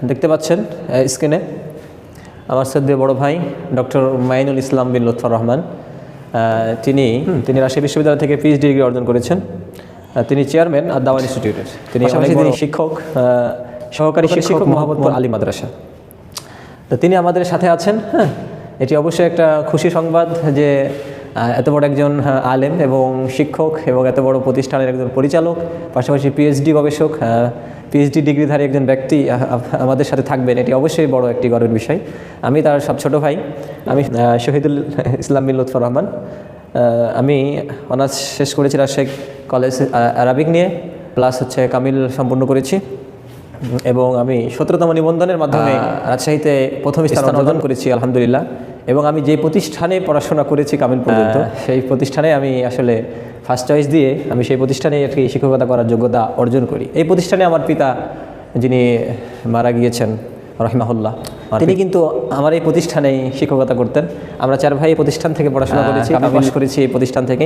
দেখতে পাচ্ছেন স্ক্রিনে আমার শ্রদ্ধেয় বড় ভাই ডক্টর মাইনুল ইসলাম বিন লুৎফর রহমান। তিনি রাজশাহী বিশ্ববিদ্যালয় থেকে পিএইচডি ডিগ্রি অর্জন করেছেন। তিনি চেয়ারম্যান দাওয়ান ইনস্টিটিউটের। তিনি শিক্ষক, সহকারী শিক্ষক মোহাম্মদপুর আলী মাদ্রাসা। তো তিনি আমাদের সাথে আছেন। হ্যাঁ, এটি অবশ্যই একটা খুশি সংবাদ যে এত বড় একজন আলেম এবং শিক্ষক এবং এত বড় প্রতিষ্ঠানের একজন পরিচালক, পাশাপাশি পিএইচডি গবেষক, পিএইচডি ডিগ্রিধারী একজন ব্যক্তি আমাদের সাথে থাকবেন, এটি অবশ্যই বড় একটি গর্বের বিষয়। আমি তার সব ছোটো ভাই, আমি শহীদুল ইসলাম বিন লুৎফর রহমান। আমি অনার্স শেষ করেছি রাজশাহী কলেজ আরবিক নিয়ে, প্লাস কামিল সম্পূর্ণ করেছি এবং আমি 17তম নিবন্ধনের মাধ্যমে রাজশাহীতে প্রথম স্থান অর্জন করেছি আলহামদুলিল্লাহ। এবং আমি যে প্রতিষ্ঠানে পড়াশোনা করেছি কামিল পর্যন্ত, সেই প্রতিষ্ঠানে আমি আসলে ফার্স্ট চয়েস দিয়ে আমি সেই প্রতিষ্ঠানে আর কি শিক্ষকতা করার যোগ্যতা অর্জন করি। এই প্রতিষ্ঠানে আমার পিতা যিনি মারা গিয়েছেন রহিমাহুল্লাহ, তিনি কিন্তু আমার এই প্রতিষ্ঠানেই শিক্ষকতা করতেন। আমরা 4 ভাই এই প্রতিষ্ঠান থেকে পড়াশোনা করেছি, পাশ করেছি এই প্রতিষ্ঠান থেকে।